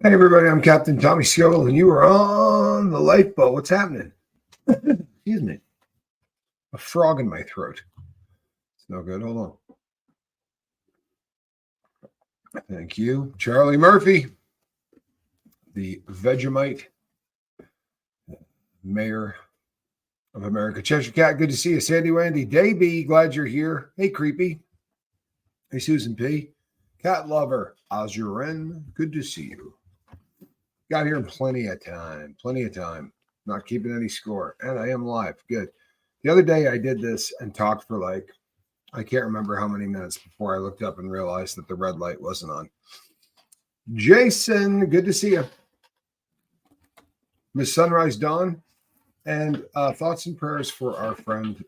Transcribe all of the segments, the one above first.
Hey everybody, I'm Captain Tommy Scovel, and you are on the lifeboat. What's happening? Excuse me. A frog in my throat. It's no good. Hold on. Thank you. Charlie Murphy, the Vegemite, Mayor of America. Cheshire Cat, good to see you. Sandy Wendy, Davey, glad you're here. Hey, Creepy. Hey, Susan P. Cat Lover, Azuren, good to see you. Got here in plenty of time. Not keeping any score. And I am live. Good. The other day I did this and talked for I can't remember how many minutes before I looked up and realized that the red light wasn't on. Jason, good to see you. Miss Sunrise Dawn. And thoughts and prayers for our friend.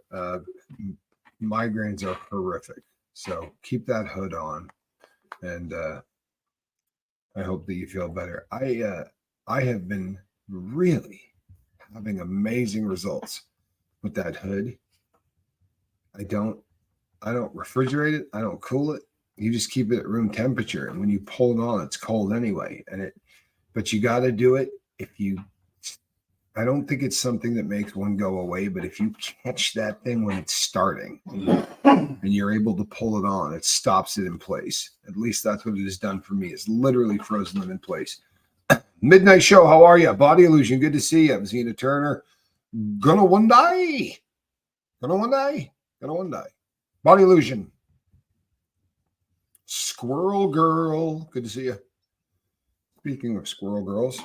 Migraines are horrific. So keep that hood on. And I hope that you feel better. I have been really having amazing results with that hood. I don't refrigerate it. I don't cool it. You just keep it at room temperature. And when you pull it on, it's cold anyway. But you got to do it I don't think it's something that makes one go away, but if you catch that thing when it's starting and you're able to pull it on, it stops it in place. At least that's what it has done for me. It's literally frozen them in place. Midnight Show, how are you? Body Illusion, good to see you. I'm Zena Turner. Gonna one day. Body Illusion. Squirrel Girl, good to see you. Speaking of squirrel girls,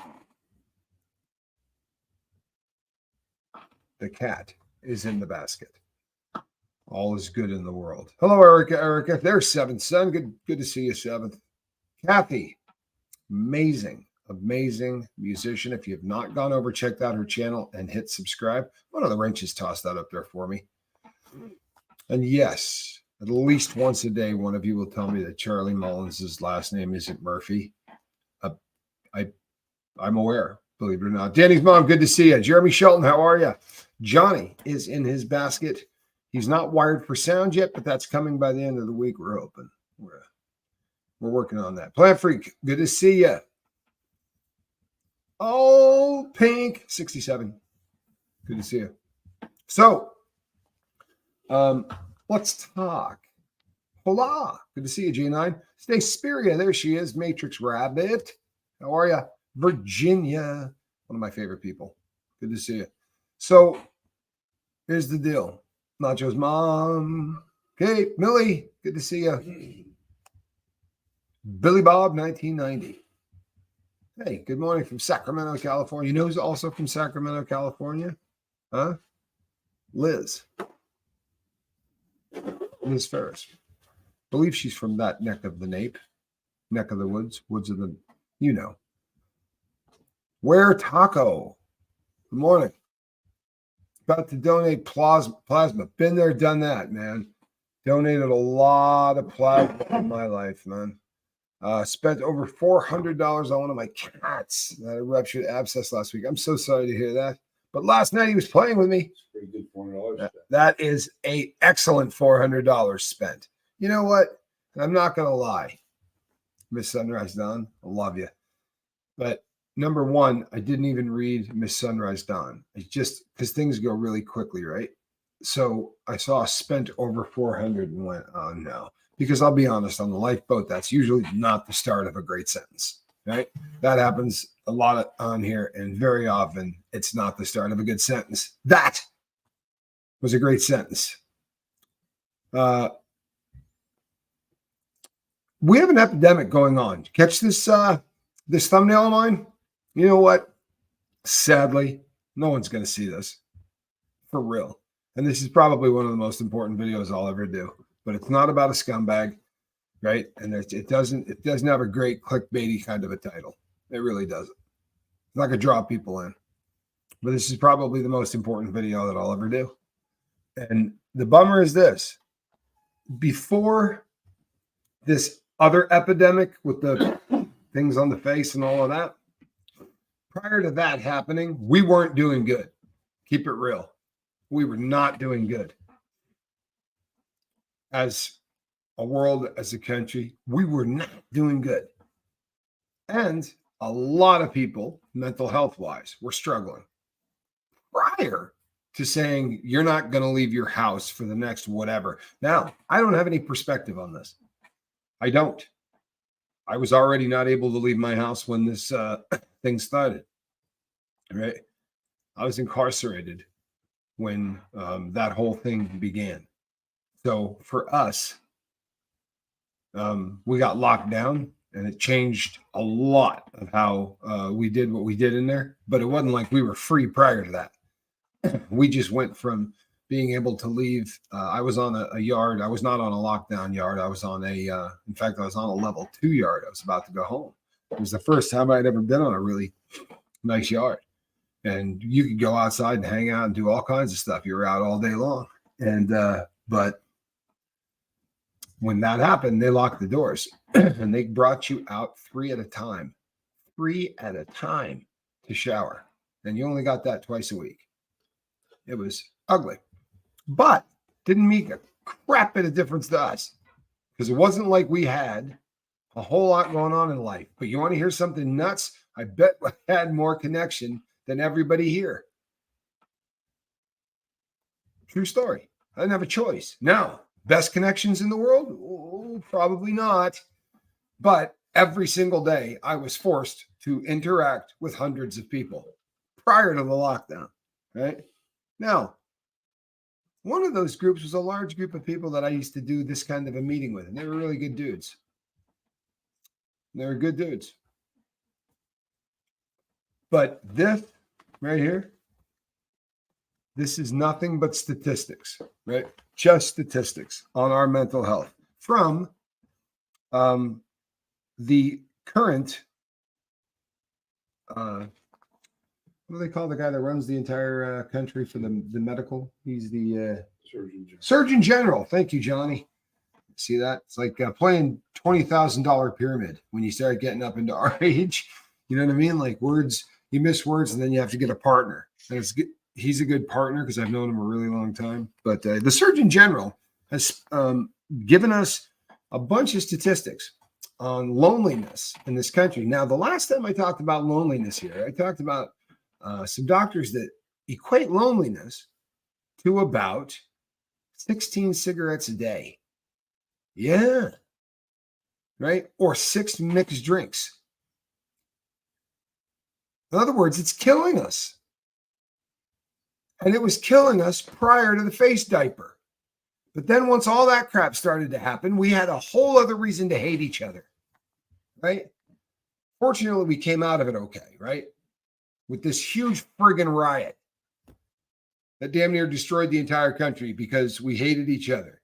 the cat is in the basket. All is good in the world. Hello, Erica. There's Seventh Son. Good to see you, Seventh. Kathy, amazing musician. If you have not gone over, check out her channel and hit subscribe. One of the wrenches tossed that up there for me. And yes, at least once a day, one of you will tell me that Charlie Mullins' last name isn't Murphy. I'm aware, believe it or not. Danny's mom, good to see you. Jeremy Shelton, how are you? Johnny is in his basket. He's not wired for sound yet, but that's coming by the end of the week. We're hoping. We're working on that. Plant Freak, good to see you. Oh, Pink, 67. Good to see you. So, let's talk. Hola, good to see you, G9. Stay Spiria, there she is. Matrix Rabbit, how are you? Virginia, one of my favorite people. Good to see you. So, here's the deal. Nacho's mom. Okay, Millie, good to see you. Billy Bob, 1990. Hey, good morning from Sacramento, California. You know who's also from Sacramento, California? Huh? Liz Ferris. I believe she's from that neck of the woods of the, Where Taco. Good morning. About to donate plasma. Been there, done that, man. Donated a lot of plasma in my life, man. Spent over $400 on one of my cats that had a ruptured abscess last week. I'm so sorry to hear that. But last night he was playing with me. Pretty good $400. That is an excellent $400 spent. You know what? I'm not going to lie. Miss Sunrise Dawn, I love you. But number one, I didn't even read Miss Sunrise Dawn. It's just because things go really quickly, right? So I saw spent over 400 and went, oh no. Because I'll be honest, on the lifeboat, that's usually not the start of a great sentence, right? That happens a lot on here, and very often it's not the start of a good sentence. That was a great sentence. We have an epidemic going on. Catch this this thumbnail of mine? You know what? Sadly, no one's going to see this. For real. And this is probably one of the most important videos I'll ever do. But it's not about a scumbag, right? And it doesn't have a great clickbaity kind of a title. It really doesn't. It's not going to draw people in. But this is probably the most important video that I'll ever do. And the bummer is this. Before this other epidemic with the things on the face and all of that, prior to that happening, we weren't doing good. Keep it real. We were not doing good. As a world, as a country, we were not doing good. And a lot of people, mental health wise, were struggling prior to saying you're not going to leave your house for the next whatever. Now, I don't have any perspective on this. I don't. I was already not able to leave my house when this thing started. Right? I was incarcerated when that whole thing began. So for us, we got locked down, and it changed a lot of how we did what we did in there. But it wasn't like we were free prior to that. We just went from being able to leave. I was on a yard. I was not on a lockdown yard. I was on in fact, I was on a level 2 yard. I was about to go home. It was the first time I'd ever been on a really nice yard. And you could go outside and hang out and do all kinds of stuff. You were out all day long. And, but when that happened, they locked the doors and they brought you out 3 at a time to shower. And you only got that twice a week. It was ugly, but didn't make a crap bit of difference to us because it wasn't like we had a whole lot going on in life. But you want to hear something nuts? I bet I had more connection than everybody here. True story. I didn't have a choice. Now, best connections in the world? Oh, probably not. But every single day, I was forced to interact with hundreds of people prior to the lockdown, right? Now, one of those groups was a large group of people that I used to do this kind of a meeting with, and they were really good dudes. They were good dudes. But this right here, this is nothing but statistics, right? Just statistics on our mental health from the current, what do they call the guy that runs the entire country for the medical? He's the Surgeon General. Thank you, Johnny. See that? It's like playing $20,000 pyramid when you start getting up into our age. You know what I mean? Like words, you miss words, and then you have to get a partner. And it's good. He's a good partner because I've known him a really long time. But the Surgeon General has given us a bunch of statistics on loneliness in this country. Now, the last time I talked about loneliness here, I talked about some doctors that equate loneliness to about 16 cigarettes a day. Yeah. Right? Or 6 mixed drinks. In other words, it's killing us. And it was killing us prior to the face diaper. But then once all that crap started to happen, we had a whole other reason to hate each other. Right? Fortunately, we came out of it okay, right? With this huge friggin' riot that damn near destroyed the entire country because we hated each other,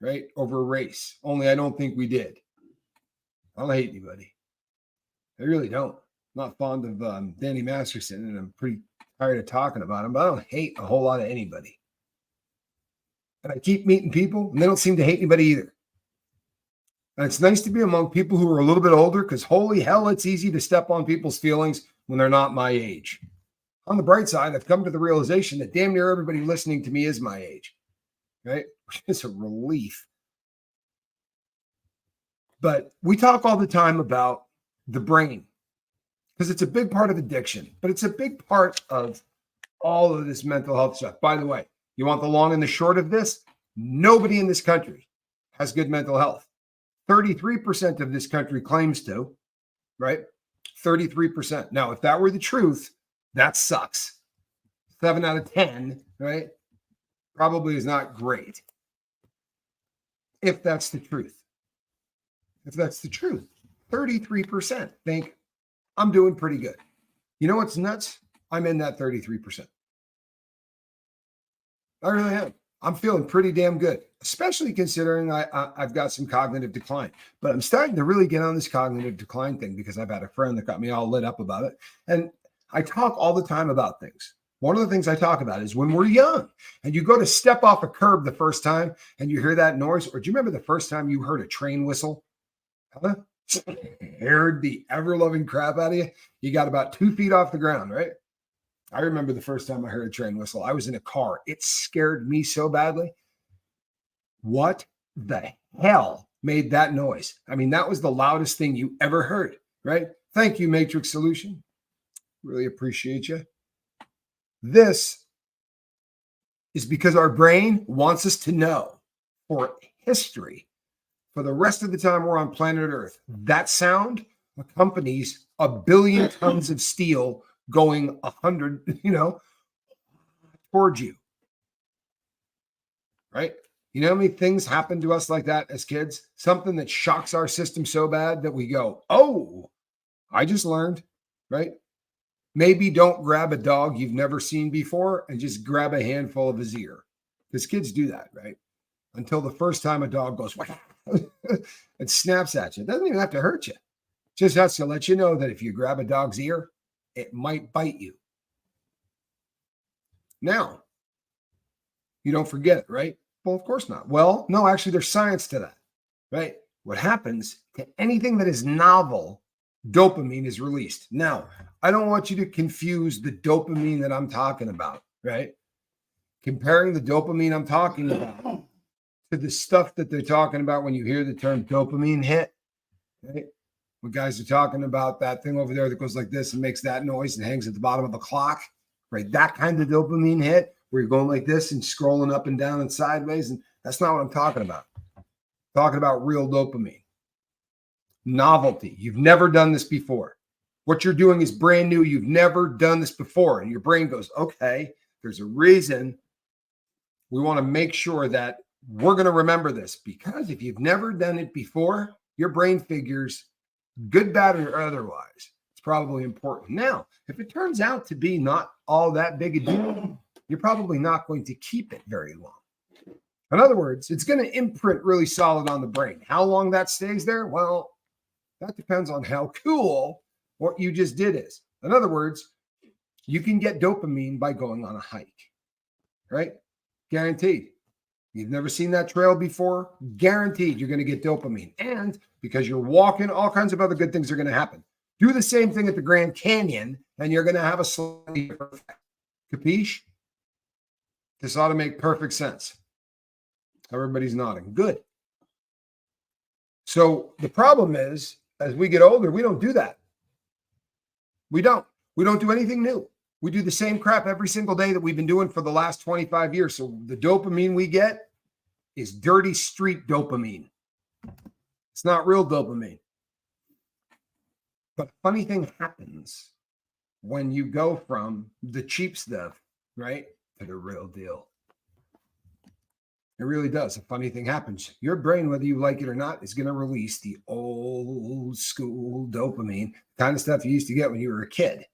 right? Over race. Only I don't think we did. I don't hate anybody. I really don't. I'm not fond of Danny Masterson, and I'm pretty tired of talking about him, but I don't hate a whole lot of anybody. And I keep meeting people, and they don't seem to hate anybody either. And it's nice to be among people who are a little bit older because holy hell, it's easy to step on people's feelings when they're not my age. On the bright side, I've come to the realization that damn near everybody listening to me is my age, right? Which is a relief. But we talk all the time about the brain because it's a big part of addiction, but it's a big part of all of this mental health stuff. By the way, you want the long and the short of this? Nobody in this country has good mental health. 33% of this country claims to, right? 33%. Now, if that were the truth, that sucks. 7 out of 10, right? Probably is not great. If that's the truth. If that's the truth, 33% think I'm doing pretty good. You know what's nuts? I'm in that 33%. I really am. I'm feeling pretty damn good, especially considering I've got some cognitive decline. But I'm starting to really get on this cognitive decline thing because I've had a friend that got me all lit up about it. And I talk all the time about things. One of the things I talk about is when we're young and you go to step off a curb the first time and you hear that noise, or do you remember the first time you heard a train whistle? Huh? Scared the ever-loving crap out of you. You got about 2 feet off the ground, right? I remember the first time I heard a train whistle. I was in a car. It scared me so badly. What the hell made that noise? I mean, that was the loudest thing you ever heard, right? Thank you, Matrix Solution. Really appreciate you. This is because our brain wants us to know for history, for the rest of the time we're on planet Earth, that sound accompanies 1 billion tons of steel going 100, towards you. Right? You know how many things happen to us like that as kids? Something that shocks our system so bad that we go, oh, I just learned, right? Maybe don't grab a dog you've never seen before and just grab a handful of his ear. Because kids do that, right? Until the first time a dog goes, and snaps at you. It doesn't even have to hurt you. Just has to let you know that if you grab a dog's ear, it might bite you. Now, you don't forget it, right? Well, of course not. Well, no, actually, there's science to that, right? What happens to anything that is novel, dopamine is released. Now, I don't want you to confuse the dopamine that I'm talking about, right? Comparing the dopamine I'm talking about to the stuff that they're talking about when you hear the term dopamine hit, right? When guys are talking about that thing over there that goes like this and makes that noise and hangs at the bottom of the clock, right? That kind of dopamine hit where you're going like this and scrolling up and down and sideways. And that's not what I'm talking about. I'm talking about real dopamine. Novelty. You've never done this before. What you're doing is brand new. You've never done this before. And your brain goes, okay, there's a reason we want to make sure that we're going to remember this, because if you've never done it before, your brain figures, good, bad, or otherwise, it's probably important. Now, if it turns out to be not all that big a deal, you're probably not going to keep it very long. In other words, it's going to imprint really solid on the brain. How long that stays there? Well, that depends on how cool what you just did is. In other words, you can get dopamine by going on a hike, right? Guaranteed. You've never seen that trail before? Guaranteed you're going to get dopamine. And because you're walking, all kinds of other good things are going to happen. Do the same thing at the Grand Canyon, and you're going to have a slightly different effect. Capiche? This ought to make perfect sense. Everybody's nodding. Good. So the problem is, as we get older, we don't do that. We don't do anything new. We do the same crap every single day that we've been doing for the last 25 years. So the dopamine we get is dirty street dopamine. It's not real dopamine. But funny thing happens when you go from the cheap stuff, right, to the real deal. It really does. A funny thing happens. Your brain, whether you like it or not, is going to release the old school dopamine, kind of stuff you used to get when you were a kid.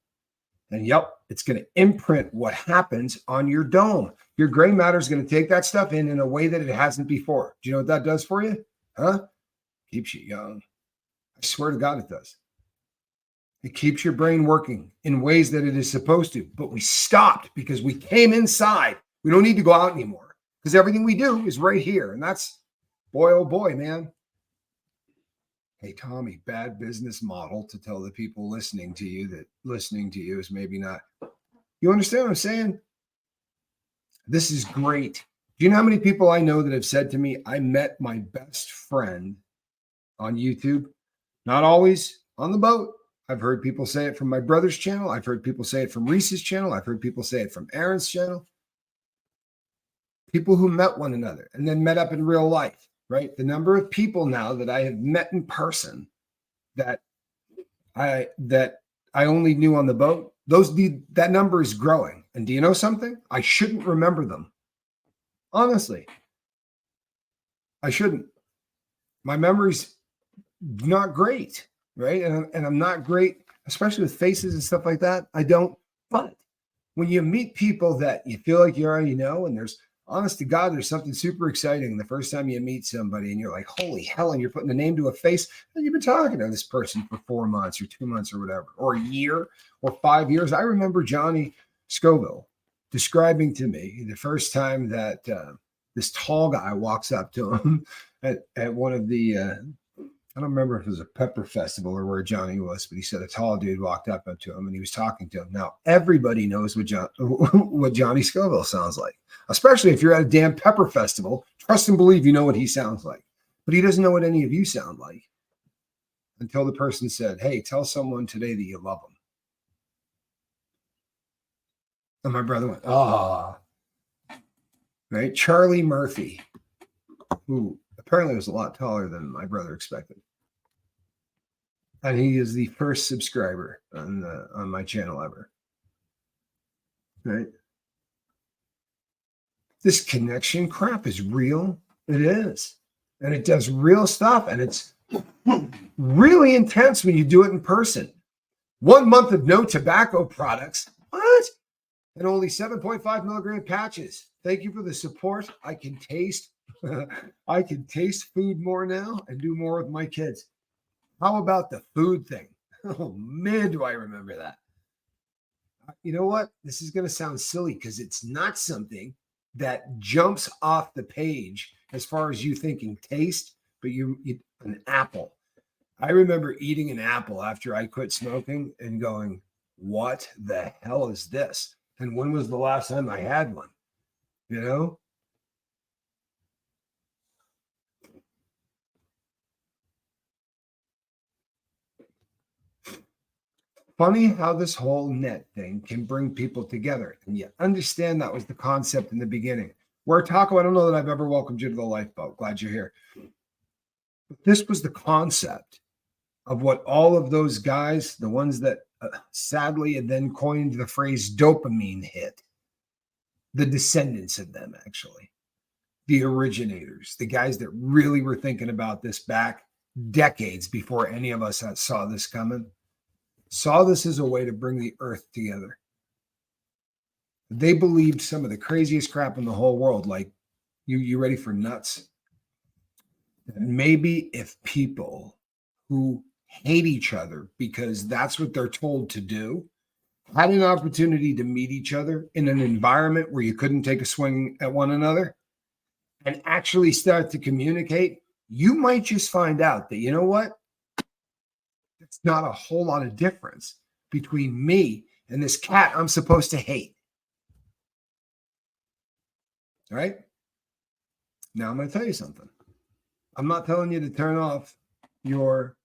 And yep, it's going to imprint what happens on your dome. Your gray matter is going to take that stuff in a way that it hasn't before. Do you know what that does for you? Huh? Keeps you young. I swear to God it does. It keeps your brain working in ways that it is supposed to. But we stopped because we came inside. We don't need to go out anymore because everything we do is right here. And that's, boy, oh boy, man. Hey, Tommy, bad business model to tell the people listening to you that listening to you is maybe not. You understand what I'm saying? This is great. Do you know how many people I know that have said to me, I met my best friend on YouTube? Not always on the boat. I've heard people say it from my brother's channel. I've heard people say it from Reese's channel. I've heard people say it from Aaron's channel. People who met one another and then met up in real life. Right? The number of people now that I have met in person that I only knew on the boat, that number is growing. And do you know something? I shouldn't remember them. Honestly, I shouldn't. My memory's not great, right? And I'm not great, especially with faces and stuff like that. I don't. But when you meet people that you feel like you already know, and there's, honest to God, there's something super exciting the first time you meet somebody and you're like, holy hell, and you're putting a name to a face, and you've been talking to this person for 4 months or 2 months or whatever, or a year or 5 years. I remember Johnny Scoville describing to me the first time that this tall guy walks up to him at one of the, I don't remember if it was a pepper festival or where Johnny was, but he said a tall dude walked up to him and he was talking to him. Now, everybody knows what Johnny Scoville sounds like, especially if you're at a damn pepper festival. Trust and believe you know what he sounds like, but he doesn't know what any of you sound like. until the person said, hey, tell someone today that you love them. And my brother went, ah. Right? Charlie Murphy, who apparently was a lot taller than my brother expected. And he is the first subscriber on my channel ever. Right? This connection crap is real. It is. And it does real stuff. And it's really intense when you do it in person. 1 month of no tobacco products. What? And only 7.5 milligram patches. Thank you for the support. I can taste food more now and do more with my kids. How about the food thing? Oh man, do I remember that. You know what? This is going to sound silly because it's not something that jumps off the page as far as you thinking taste, but you an apple. I remember eating an apple after I quit smoking and going, what the hell is this? And when was the last time I had one? You know? Funny how this whole net thing can bring people together. And you understand that was the concept in the beginning. We're talking, I don't know that I've ever welcomed you to the lifeboat. Glad you're here. But this was the concept of what all of those guys, the ones that sadly had then coined the phrase dopamine hit, the descendants of them, actually, the originators, the guys that really were thinking about this back decades before any of us saw this coming, saw this as a way to bring the earth together. They believed some of the craziest crap in the whole world. Like, you ready for nuts? Maybe if people who hate each other because that's what they're told to do had an opportunity to meet each other in an environment where you couldn't take a swing at one another and actually start to communicate, you might just find out that, you know what? It's not a whole lot of difference between me and this cat I'm supposed to hate. All right? Now I'm going to tell you something. I'm not telling you to turn off your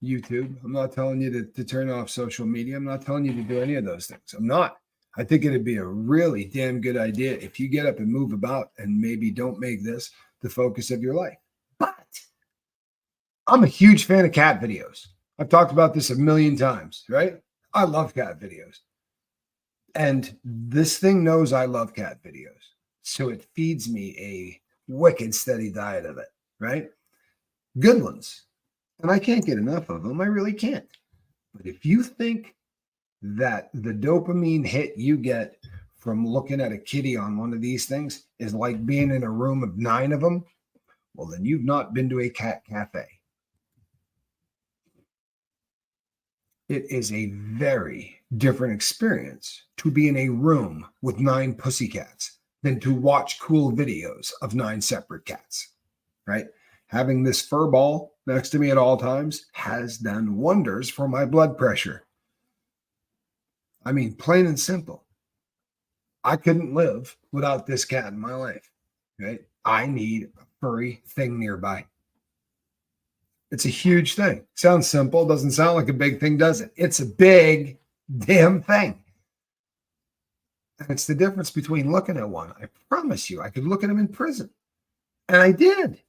YouTube. I'm not telling you to turn off social media. I'm not telling you to do any of those things. I'm not. I think it'd be a really damn good idea if you get up and move about and maybe don't make this the focus of your life. But I'm a huge fan of cat videos. I've talked about this a million times, right? I love cat videos. And this thing knows I love cat videos. So it feeds me a wicked steady diet of it, right? Good ones. And I can't get enough of them. I really can't. But if you think that the dopamine hit you get from looking at a kitty on one of these things is like being in a room of 9 of them, well, then you've not been to a cat cafe. It is a very different experience to be in a room with 9 pussycats than to watch cool videos of 9 separate cats, right? Having this fur ball next to me at all times has done wonders for my blood pressure. I mean, plain and simple. I couldn't live without this cat in my life, right? I need a furry thing nearby. It's a huge thing. Sounds simple. Doesn't sound like a big thing, does it? It's a big damn thing. And it's the difference between looking at one. I promise you, I could look at him in prison. And I did.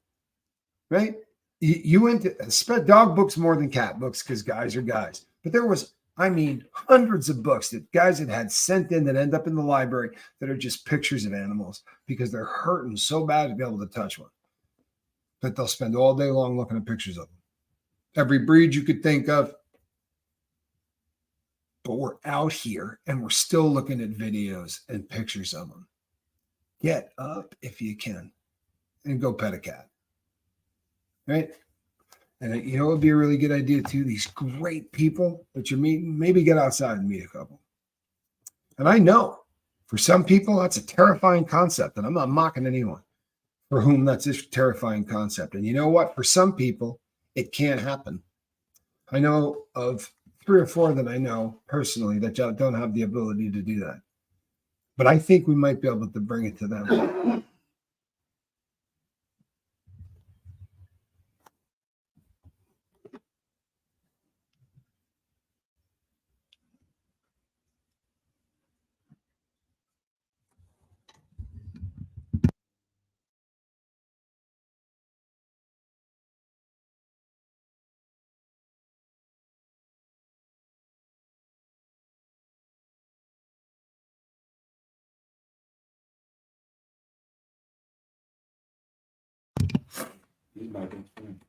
Right? You went to spent dog books more than cat books because guys are guys. But there was, I mean, hundreds of books that guys had sent in that end up in the library that are just pictures of animals because they're hurting so bad to be able to touch one. But they'll spend all day long looking at pictures of them. Every breed you could think of. But we're out here and we're still looking at videos and pictures of them. Get up if you can and go pet a cat. Right? And you know what would be a really good idea too? These great people that you're meeting, maybe get outside and meet a couple. And I know for some people, that's a terrifying concept. And I'm not mocking anyone for whom that's a terrifying concept. And you know what? For some people, it can't happen. I know of 3 or 4 that I know personally that don't have the ability to do that. But I think we might be able to bring it to them. He's my best friend.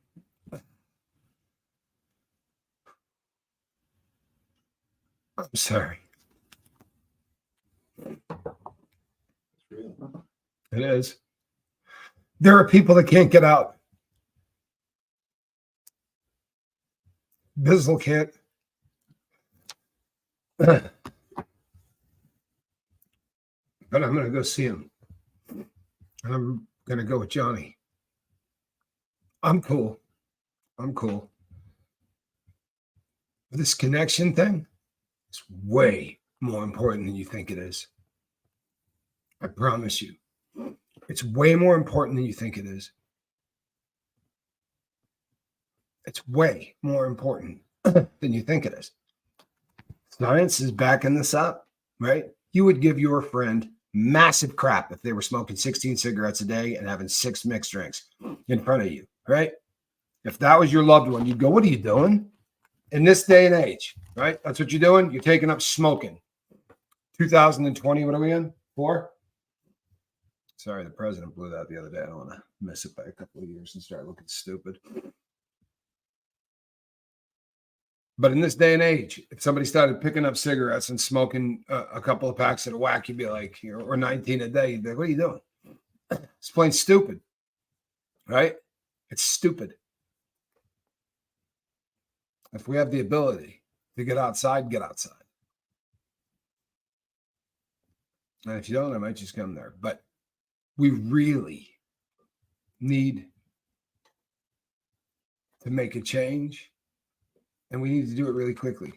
I'm sorry. It's real. It is. There are people that can't get out. Bizzle can't. But I'm going to go see him. And I'm going to go with Johnny. I'm cool. I'm cool. This connection thing is way more important than you think it is. I promise you. It's way more important than you think it is. It's way more important than you think it is. Science is backing this up, right? You would give your friend massive crap if they were smoking 16 cigarettes a day and having 6 mixed drinks in front of you, right? If that was your loved one, you'd go, what are you doing? In this day and age, right? That's what you're doing. You're taking up smoking. 2020, what are we in? 4? Sorry, the president blew that the other day. I don't want to miss it by a couple of years and start looking stupid. But in this day and age, if somebody started picking up cigarettes and smoking a couple of packs at a whack, you'd be like, or 19 a day, you'd be like, what are you doing? It's plain stupid, right? It's stupid. If we have the ability to get outside, get outside. And if you don't, I might just come there. But we really need to make a change. And we need to do it really quickly.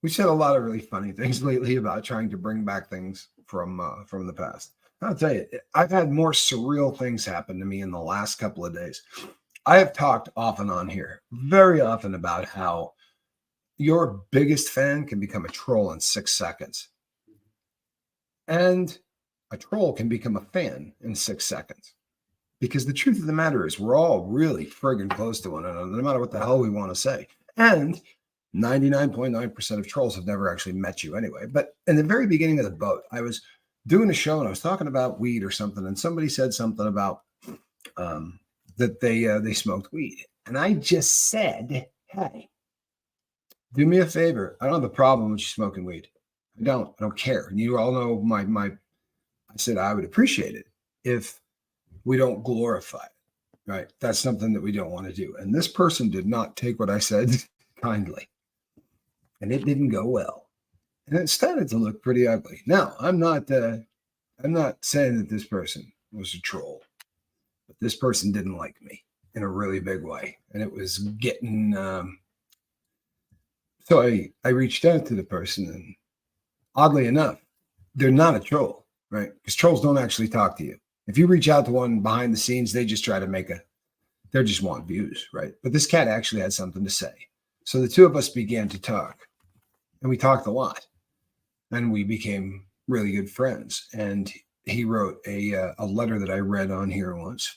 We've said a lot of really funny things lately about trying to bring back things from the past. I'll tell you, I've had more surreal things happen to me in the last couple of days. I have talked off and on here very often about how your biggest fan can become a troll in 6 seconds. And a troll can become a fan in 6 seconds. Because the truth of the matter is we're all really friggin' close to one another, no matter what the hell we want to say. And 99.9% of trolls have never actually met you anyway. But in the very beginning of the boat, I was doing a show and I was talking about weed or something, and somebody said something about that they smoked weed. And I just said, hey, do me a favor. I don't have a problem with you smoking weed. I don't care. And you all know my I said I would appreciate it if we don't glorify it. Right. That's something that we don't want to do. And this person did not take what I said kindly. And it didn't go well. And it started to look pretty ugly. Now, I'm not saying that this person was a troll, but this person didn't like me in a really big way. And it was getting so I reached out to the person, and oddly enough, they're not a troll, right? Because trolls don't actually talk to you. If you reach out to one behind the scenes, they just try to they just want views, right? But this cat actually had something to say. So the two of us began to talk, and we talked a lot, and we became really good friends. And he wrote a letter that I read on here once.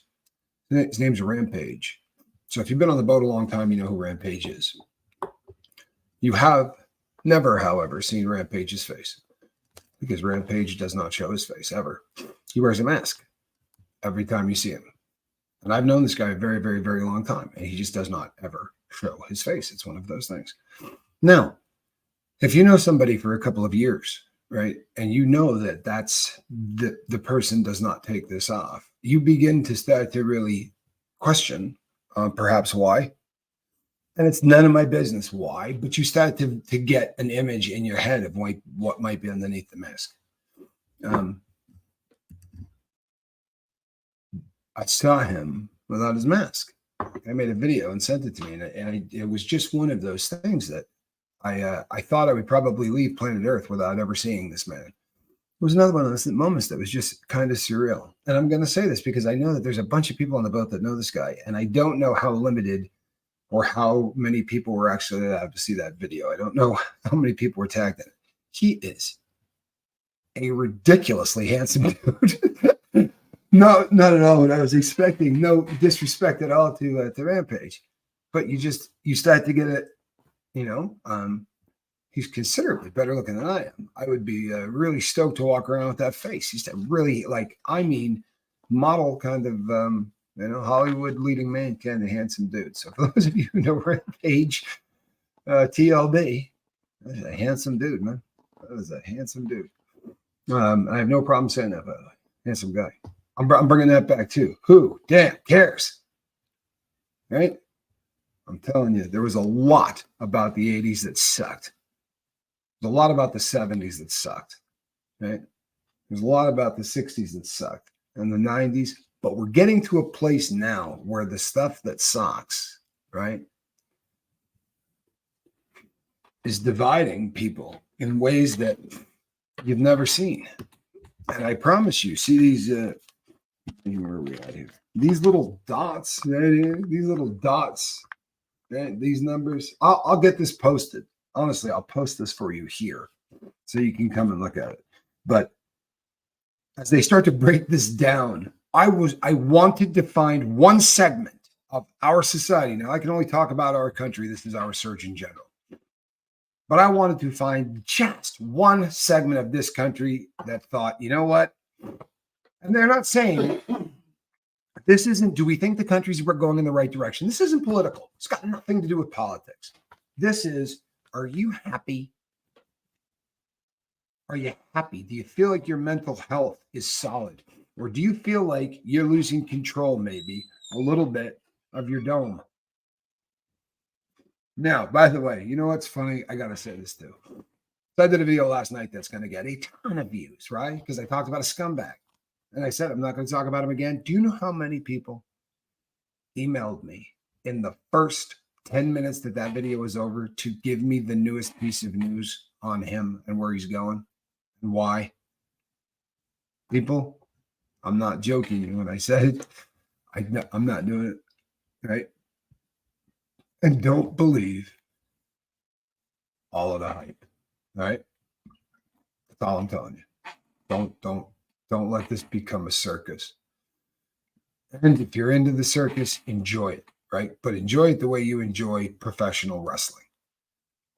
His name's Rampage. So if you've been on the boat a long time, you know who Rampage is. You have never, however, seen Rampage's face, because Rampage does not show his face ever. He wears a mask every time you see him. And I've known this guy a very, very, very long time, and he just does not ever show his face. It's one of those things. Now, if you know somebody for a couple of years, right, and you know that that's the person does not take this off, you begin to start to really question perhaps why. And it's none of my business why, but you start to get an image in your head of what might be underneath the mask. I saw him without his mask. I made a video and sent it to me, and it was just one of those things that I thought I would probably leave planet Earth without ever seeing this man. It was another one of those moments that was just kind of surreal. And I'm going to say this because I know that there's a bunch of people on the boat that know this guy, and I don't know how limited or how many people were actually allowed to see that video. I don't know how many people were tagged in it. He is a ridiculously handsome dude. No, not at all what I was expecting. No disrespect at all to Rampage, but you start to get it. He's considerably better looking than I am. I would be really stoked to walk around with that face. He's really model kind of You know, Hollywood leading man, Ken, the handsome dude. So for those of you who know Rampage, TLB, that's a handsome dude, man. That is a handsome dude. I have no problem saying that, by the way. Handsome guy. I'm bringing that back too. Who damn cares? Right? I'm telling you, there was a lot about the 80s that sucked. There's a lot about the 70s that sucked. Right? There's a lot about the 60s that sucked and the 90s, but we're getting to a place now where the stuff that sucks, right, is dividing people in ways that you've never seen. And I promise you, see these, where are we at here? These little dots, right here, these little dots, right? These numbers. I'll get this posted. Honestly, I'll post this for you here so you can come and look at it. But as they start to break this down, I wanted to find one segment of our society. Now, I can only talk about our country. This is our search in general. But I wanted to find just one segment of this country that thought, you know what? And they're not saying this isn't, do we think the country's going in the right direction? This isn't political. It's got nothing to do with politics. This is, are you happy? Are you happy? Do you feel like your mental health is solid? Or do you feel like you're losing control, maybe a little bit, of your dome? Now, by the way, you know what's funny? I got to say this too. So I did a video last night that's going to get a ton of views, right? Because I talked about a scumbag. And I said, I'm not going to talk about him again. Do you know how many people emailed me in the first 10 minutes that video was over to give me the newest piece of news on him and where he's going and why? People, I'm not joking when I said it. I'm not doing it, right? And don't believe all of the hype, right? That's all I'm telling you. Don't let this become a circus. And if you're into the circus, enjoy it, right? But enjoy it the way you enjoy professional wrestling.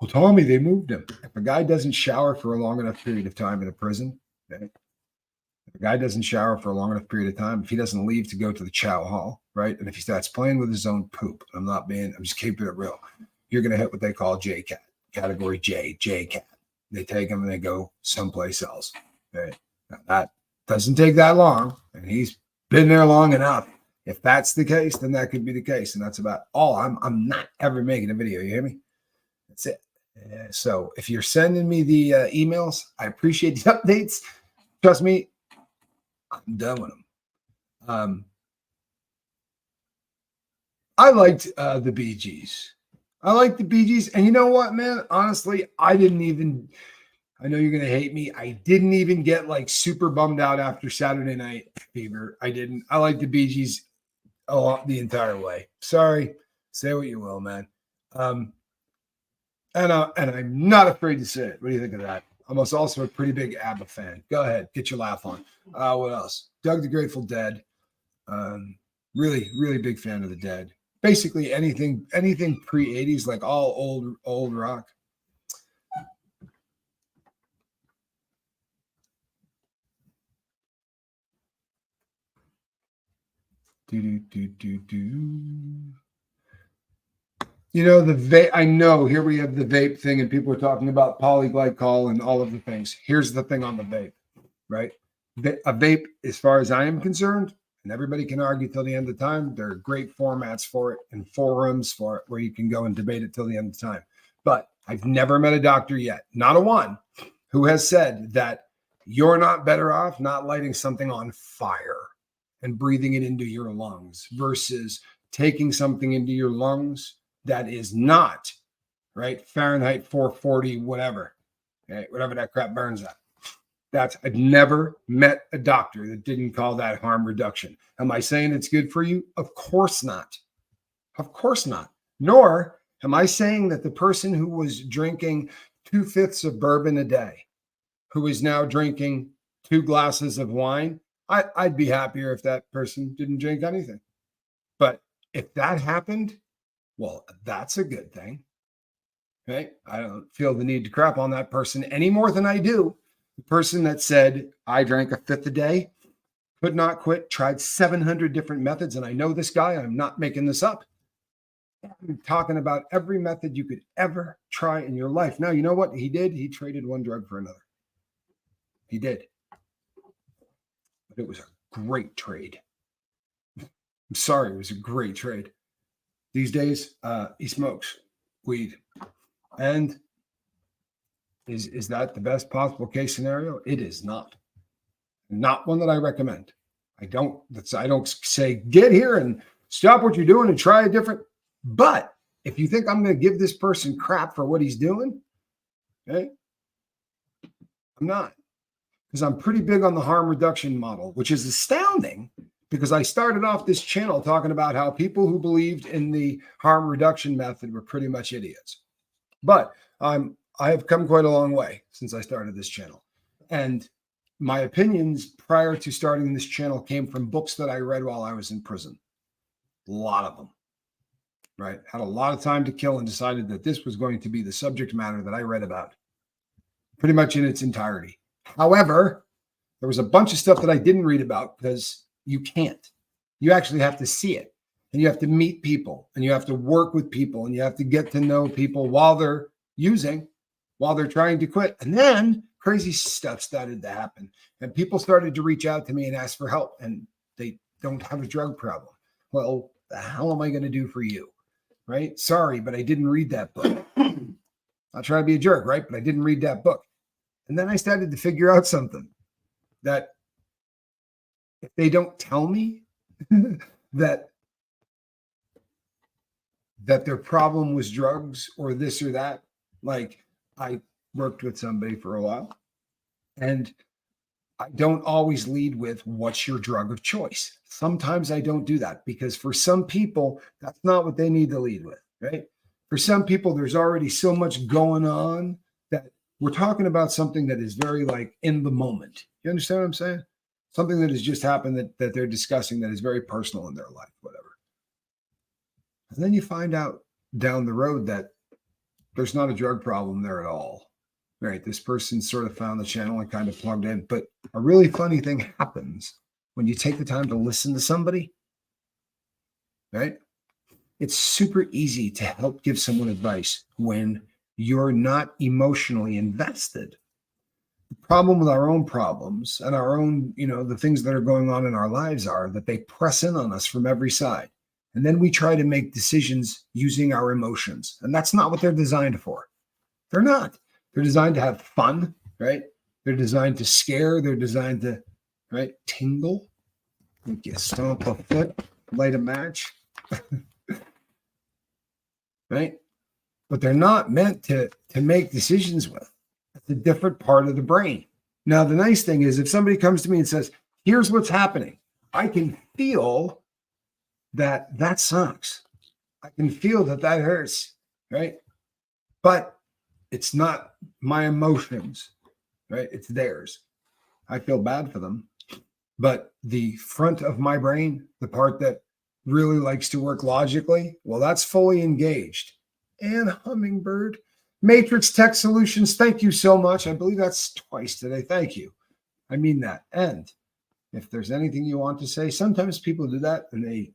Well, Tommy, they moved him. If a guy doesn't shower for a long enough period of time in a prison, right? If a guy doesn't shower for a long enough period of time, if he doesn't leave to go to the chow hall, right? And if he starts playing with his own poop, I'm just keeping it real. You're going to hit what they call J-Cat, category J-Cat. They take him and they go someplace else, right? Now, that doesn't take that long, and he's been there long enough. If that's the case, then that could be the case, and that's about all. I'm not ever making a video. You hear me? That's it. So if you're sending me the emails, I appreciate the updates. Trust me, I'm done with them. I liked the Bee Gees. I like the Bee Gees, and you know what, man? Honestly, I know you're going to hate me. I didn't even get like super bummed out after Saturday Night Fever. I didn't. I like the Bee Gees the entire way. Sorry. Say what you will, man. And I'm not afraid to say it. What do you think of that? I'm also a pretty big ABBA fan. Go ahead. Get your laugh on. What else? Doug the Grateful Dead. Really, really big fan of the Dead. Basically anything pre-80s, like all old rock. You know, the vape, I know here we have the vape thing and people are talking about polyglycol and all of the things. Here's the thing on the vape, right? A vape, as far as I am concerned, and everybody can argue till the end of time, there are great formats for it and forums for it where you can go and debate it till the end of time. But I've never met a doctor yet, not a one, who has said that you're not better off not lighting something on fire and breathing it into your lungs versus taking something into your lungs that is not, right, Fahrenheit 440, whatever, okay, whatever that crap burns at. I've never met a doctor that didn't call that harm reduction. Am I saying it's good for you? Of course not. Of course not. Nor am I saying that the person who was drinking 2/5 of bourbon a day, who is now drinking 2 glasses of wine, I'd be happier if that person didn't drink anything. But if that happened, well, that's a good thing. Okay? I don't feel the need to crap on that person any more than I do the person that said, I drank 1/5 a day, could not quit, tried 700 different methods. And I know this guy, I'm not making this up. I'm talking about every method you could ever try in your life. Now, you know what he did? He traded one drug for another. He did. But it was a great trade. I'm sorry, it was a great trade. These days, he smokes weed. And is that the best possible case scenario? It is not. Not one that I recommend. I don't say get here and stop what you're doing and try a different. But if you think I'm going to give this person crap for what he's doing, okay, I'm not. Because I'm pretty big on the harm reduction model, which is astounding because I started off this channel talking about how people who believed in the harm reduction method were pretty much idiots. But I have come quite a long way since I started this channel. And my opinions prior to starting this channel came from books that I read while I was in prison. A lot of them, right? Had a lot of time to kill and decided that this was going to be the subject matter that I read about pretty much in its entirety. However, there was a bunch of stuff that I didn't read about because you can't. You actually have to see it, and you have to meet people, and you have to work with people, and you have to get to know people while they're using, while they're trying to quit. And then crazy stuff started to happen, and people started to reach out to me and ask for help, and they don't have a drug problem. Well, the hell am I going to do for you? Right? Sorry, but I didn't read that book. I'll try to be a jerk, right? But I didn't read that book. And then I started to figure out something that if they don't tell me that their problem was drugs or this or that, like I worked with somebody for a while and I don't always lead with what's your drug of choice. Sometimes I don't do that because for some people, that's not what they need to lead with, right? For some people, there's already so much going on that we're talking about something that is very like in the moment. You understand what I'm saying? Something that has just happened that they're discussing that is very personal in their life, whatever. And then you find out down the road that there's not a drug problem there at all. Right. This person sort of found the channel and kind of plugged in. But a really funny thing happens when you take the time to listen to somebody. Right. It's super easy to help give someone advice when you're not emotionally invested. The problem with our own problems and our own, the things that are going on in our lives are that they press in on us from every side. And then we try to make decisions using our emotions. And that's not what they're designed for. They're not. They're designed to have fun, right? They're designed to scare. They're designed to, right, tingle. Make you stomp a foot, light a match, right? But they're not meant to make decisions with. It's a different part of the brain. Now, the nice thing is if somebody comes to me and says, here's what's happening, I can feel that sucks. I can feel that hurts, right? But it's not my emotions, right? It's theirs. I feel bad for them. But the front of my brain, the part that really likes to work logically, well, that's fully engaged. And Hummingbird, Matrix Tech Solutions, thank you so much. I believe that's twice today. Thank you. I mean that. And if there's anything you want to say, sometimes people do that and they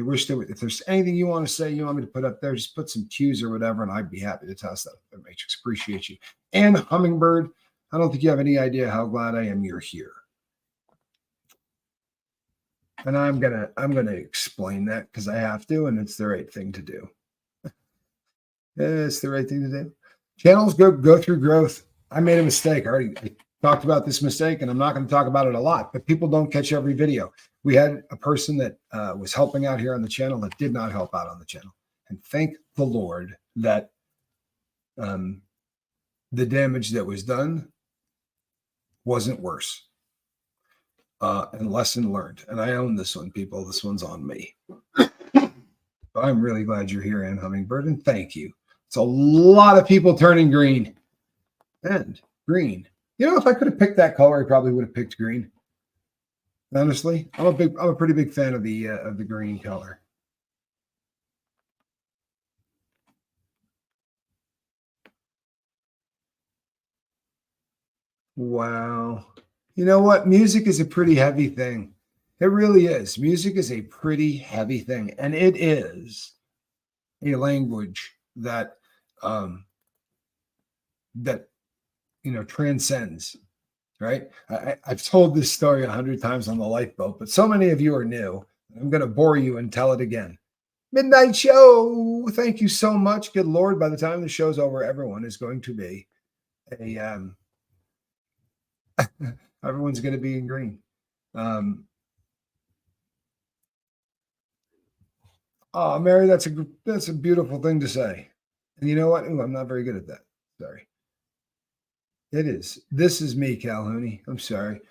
wish they would. If there's anything you want to say, you want me to put up there, just put some cues or whatever, and I'd be happy to toss that up there, Matrix. Appreciate you. And Hummingbird, I don't think you have any idea how glad I am you're here. And I'm gonna explain that because I have to, and it's the right thing to do. It's the right thing to do. Channels go through growth. I made a mistake. I talked about this mistake, and I'm not going to talk about it a lot, but people don't catch every video. We had a person that was helping out here on the channel that did not help out on the channel. And thank the Lord that the damage that was done wasn't worse. And lesson learned. And I own this one, people. This one's on me. But I'm really glad you're here, Ann Hummingbird, and thank you. It's a lot of people turning green. And green. If I could have picked that color, I probably would have picked green. Honestly, I'm a pretty big fan of the green color. Wow. You know what? Music is a pretty heavy thing. It really is. Music is a pretty heavy thing, and it is a language that um, that transcends. Right? I've told this story 100 times on the lifeboat, but so many of you are new. I'm going to bore you and tell it again. Midnight show. Thank you so much. Good Lord, by the time the show's over, everyone is going to be everyone's going to be in green. Oh, Mary, that's a beautiful thing to say. And you know what? Ooh, I'm not very good at that. Sorry. It is. This is me, Calhouni. I'm sorry.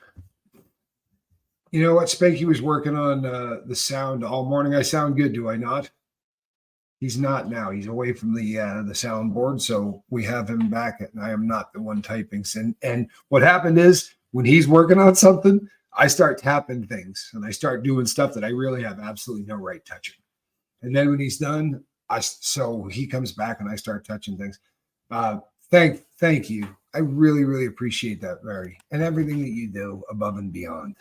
You know what? Spanky was working on the sound all morning. I sound good, do I not? He's not now. He's away from the soundboard, so we have him back, and I am not the one typing. And what happened is when he's working on something, I start tapping things and I start doing stuff that I really have absolutely no right touching. And then when he's done, so he comes back and I start touching things. Thank you. I really, really appreciate that, Mary, and everything that you do above and beyond.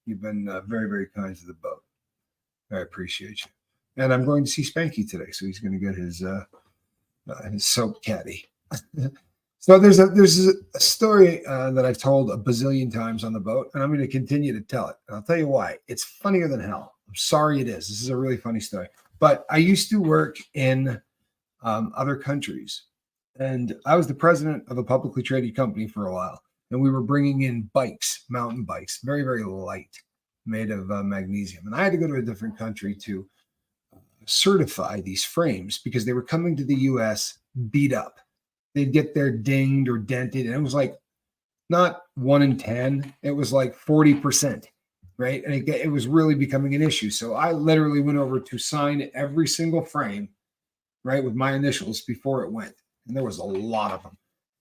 You've been very, very kind to the boat. I appreciate you. And I'm going to see Spanky today, so he's going to get his soap caddy. So there's a story that I've told a bazillion times on the boat, and I'm going to continue to tell it. And I'll tell you why. It's funnier than hell. I'm sorry it is. This is a really funny story. But I used to work in other countries, and I was the president of a publicly traded company for a while. And we were bringing in bikes, mountain bikes, very, very light, made of magnesium. And I had to go to a different country to certify these frames because they were coming to the U.S. beat up. They'd get there dinged or dented. And it was like not 1 in 10. It was like 40%, right? And it was really becoming an issue. So I literally went over to sign every single frame, right, with my initials before it went. And there was a lot of them.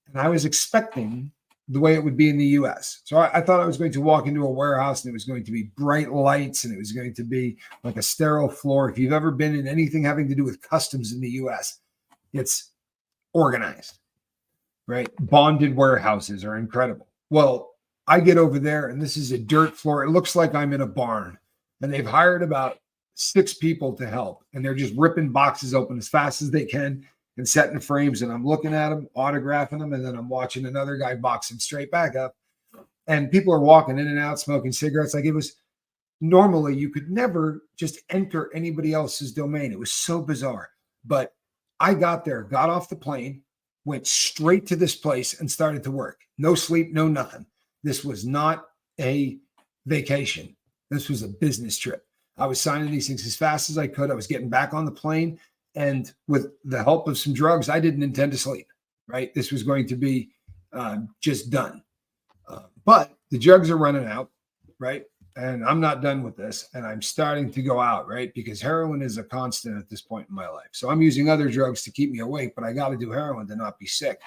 And I was expecting the way it would be in the US. So I thought I was going to walk into a warehouse and it was going to be bright lights and it was going to be like a sterile floor. If you've ever been in anything having to do with customs in the US, it's organized, right? Bonded warehouses are incredible. Well, I get over there and this is a dirt floor. It looks like I'm in a barn, and they've hired about 6 people to help, and they're just ripping boxes open as fast as they can and setting frames, and I'm looking at them, autographing them, and then I'm watching another guy box them straight back up. And people are walking in and out, smoking cigarettes. Like, it was normally you could never just enter anybody else's domain. It was so bizarre. But I got there, got off the plane, went straight to this place and started to work. No sleep, no nothing. This was not a vacation. This was a business trip. I was signing these things as fast as I could. I was getting back on the plane. And with the help of some drugs, I didn't intend to sleep, right? This was going to be just done. But the drugs are running out, right? And I'm not done with this. And I'm starting to go out, right? Because heroin is a constant at this point in my life. So I'm using other drugs to keep me awake, but I got to do heroin to not be sick.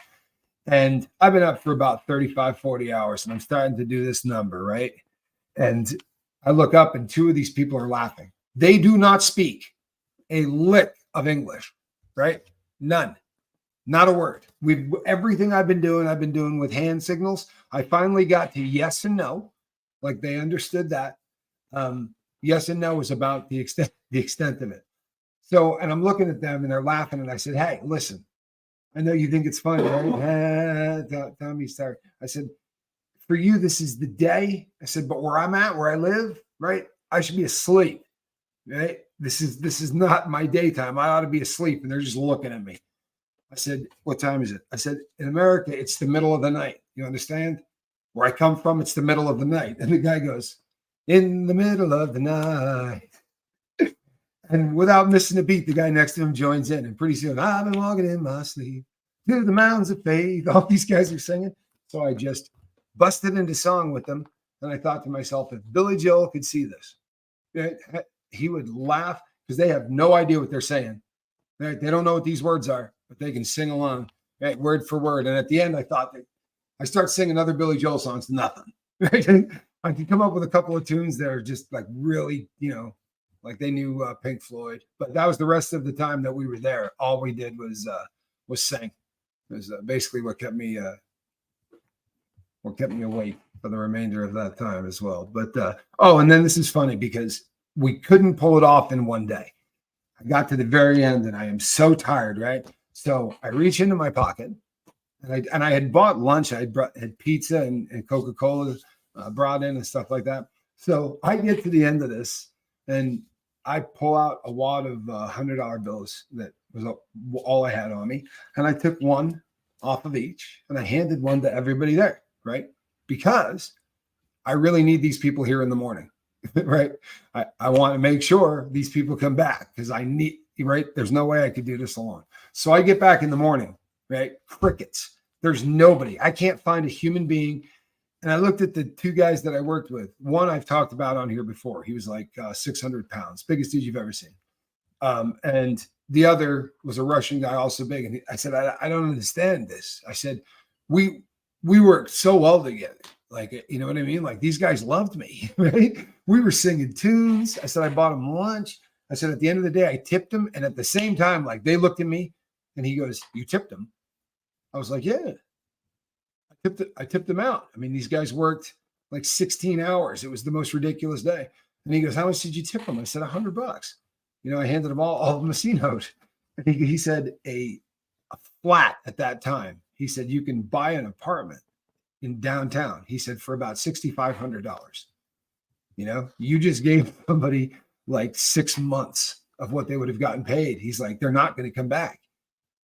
And I've been up for about 35, 40 hours, and I'm starting to do this number, right? And I look up and 2 of these people are laughing. They do not speak a lick of English, right? None, not a word. Everything I've been doing with hand signals. I finally got to yes and no, like they understood that. Yes and no is about the extent of it. So, and I'm looking at them and they're laughing, and I said, "Hey, listen, I know you think it's funny, right?" Tommy started. I said, "For you, this is the day." I said, "But where I'm at, where I live, right? I should be asleep, right? This is not my daytime. I ought to be asleep." And they're just looking at me. I said, "What time is it?" I said, "In America, it's the middle of the night. You understand? Where I come from, it's the middle of the night." And the guy goes, "In the middle of the night." And without missing a beat, the guy next to him joins in. And pretty soon, "I've been walking in my sleep to the mountains of faith." All these guys are singing. So I just busted into song with them. And I thought to myself, if Billy Joel could see this, he would laugh, because they have no idea what they're saying. Right? They don't know what these words are, but they can sing along, right? Word for word. And at the end, I thought that I start singing other Billy Joel songs, nothing. Right? I could come up with a couple of tunes that are just like really, like they knew Pink Floyd. But that was the rest of the time that we were there. All we did was sing. It was basically what kept me awake. for the remainder of that time as well. But oh, and then this is funny because we couldn't pull it off in one day. I got to the very end and I am so tired, right? So I reach into my pocket and I had bought lunch. I had pizza and Coca-Cola brought in and stuff like that. So I get to the end of this and I pull out a wad of $100 bills that was all I had on me. And I took one off of each and I handed one to everybody there, right? Because I really need these people here in the morning, right? I want to make sure these people come back because I need, right? There's no way I could do this alone. So I get back in the morning, right? Crickets. There's nobody. I can't find a human being. And I looked at the two guys that I worked with. One I've talked about on here before. He was like 600 pounds, biggest dude you've ever seen. And the other was a Russian guy, also big. And I said, I don't understand this. I said, we worked so well together. Like, you know what I mean? Like these guys loved me, right? We were singing tunes. I said, I bought them lunch. I said, at the end of the day, I tipped them. And at the same time, like they looked at me and he goes, you tipped them? I was like, yeah. I tipped them out. I mean, these guys worked like 16 hours. It was the most ridiculous day. And he goes, how much did you tip them? I said, $100. You know, I handed them all of them a C note. I think he said a flat at that time. He said, you can buy an apartment in downtown. He said, for about $6,500. You know, you just gave somebody like 6 months of what they would have gotten paid. He's like, they're not going to come back.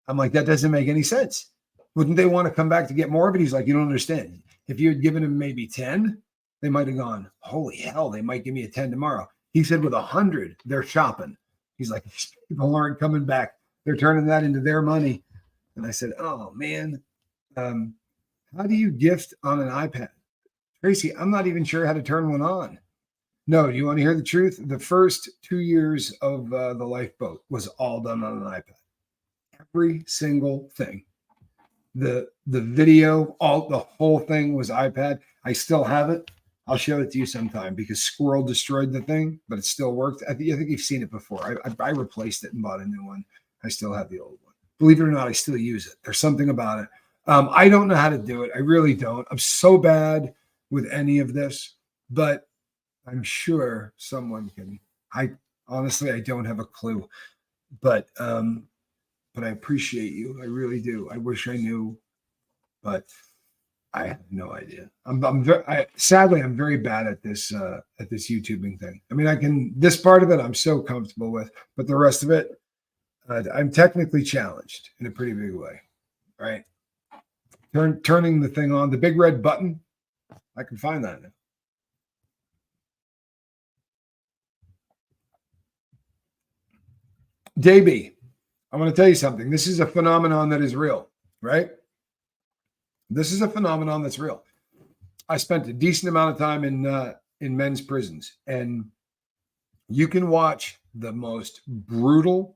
I'm like, that doesn't make any sense. Wouldn't they want to come back to get more of it? He's like, you don't understand. If you had given him maybe 10, they might have gone, holy hell, they might give me a 10 tomorrow. He said with 100, they're shopping. He's like, people aren't coming back. They're turning that into their money. And I said, oh man, how do you gift on an iPad? Tracy, I'm not even sure how to turn one on. No, you want to hear the truth? The first 2 years of the Lifeboat was all done on an iPad. Every single thing. The video, the whole thing was iPad. I still have it. I'll show it to you sometime because Squirrel destroyed the thing, but it still worked. I think you've seen it before. I replaced it and bought a new one. I still have the old one. Believe it or not, I still use it. There's something about it. I don't know how to do it. I really don't. I'm so bad with any of this, but I'm sure someone can. I honestly don't have a clue, but I appreciate you. I really do. I wish I knew, but I have no idea. Sadly, I'm very bad at this YouTubing thing. I mean, this part of it, I'm so comfortable with, but the rest of it, I'm technically challenged in a pretty big way, right? Turning the thing on, the big red button, I can find that now. Davey, I want to tell you something. This is a phenomenon that is real, right? This is a phenomenon that's real. I spent a decent amount of time in men's prisons, and you can watch the most brutal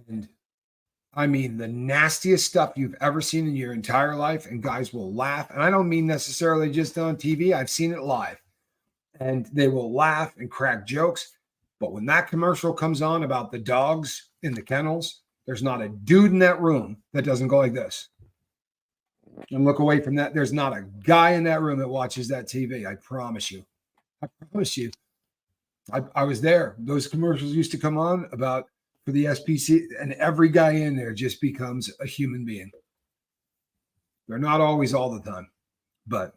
and I mean the nastiest stuff you've ever seen in your entire life, and guys will laugh. And I don't mean necessarily just on TV. I've seen it live, and they will laugh and crack jokes. But when that commercial comes on about the dogs in the kennels, there's not a dude in that room that doesn't go like this and look away from that. There's not a guy in that room that watches that TV. I promise you. I promise you. I was there. Those commercials used to come on for the SPC, and every guy in there just becomes a human being. They're not always all the time, but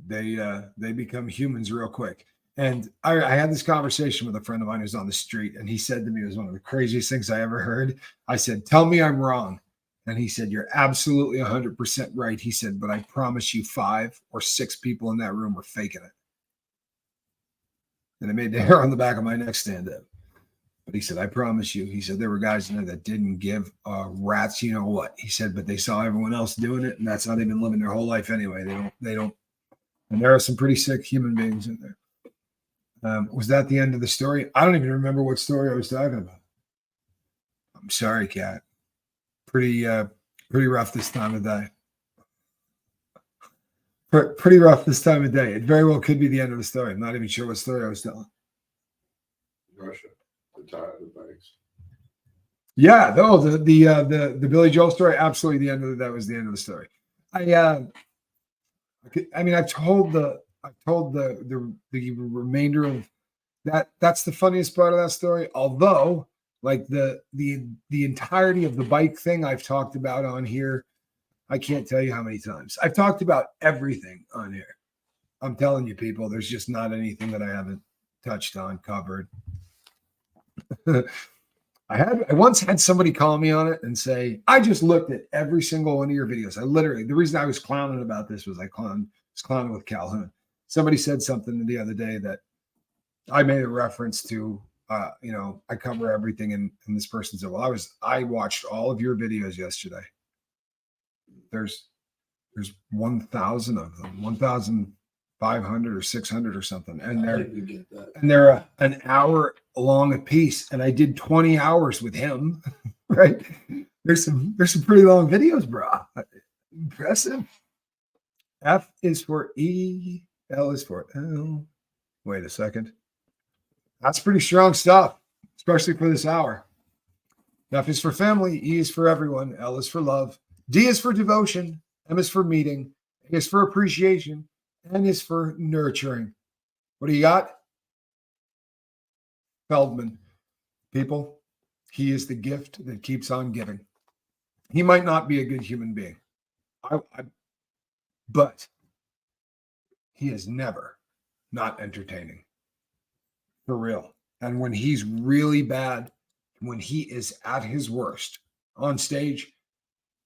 they become humans real quick. And I had this conversation with a friend of mine who's on the street, and he said to me, it was one of the craziest things I ever heard. I said, tell me I'm wrong. And he said, you're absolutely 100% right. He said, but I promise you 5 or 6 people in that room were faking it. And it made the hair on the back of my neck stand up. But he said, I promise you, he said, there were guys in there that didn't give rats, you know what? He said, but they saw everyone else doing it, and that's how they've been living their whole life anyway. They don't. And there are some pretty sick human beings in there. Was that the end of the story? I don't even remember what story I was talking about. I'm sorry, Kat. Pretty rough this time of day. Pretty rough this time of day. It very well could be the end of the story. I'm not even sure what story I was telling. Russia, the tire, the bikes. Yeah, no, the Billy Joel story. Absolutely, that was the end of the story. I I mean, I've told the remainder of that. That's the funniest part of that story. Although, like the entirety of the bike thing I've talked about on here, I can't tell you how many times I've talked about everything on here. I'm telling you, people, there's just not anything that I haven't touched on, covered. I once had somebody call me on it and say, I just looked at every single one of your videos. The reason I was clowning about this was I was clowning with Calhoun. Somebody said something the other day that I made a reference to, I cover everything. And this person said, well, I watched all of your videos yesterday. There's 1,000 of them, 1,500 or 600 or something. And they're an hour long a piece. And I did 20 hours with him, right? There's some pretty long videos, bro. Impressive. F is for E, L is for L. Wait a second. That's pretty strong stuff, especially for this hour. F is for family, E is for everyone, L is for love, D is for devotion, M is for meeting, A is for appreciation, N is for nurturing. What do you got? Feldman. People, he is the gift that keeps on giving. He might not be a good human being, but he is never not entertaining. For real. And when he's really bad, when he is at his worst on stage,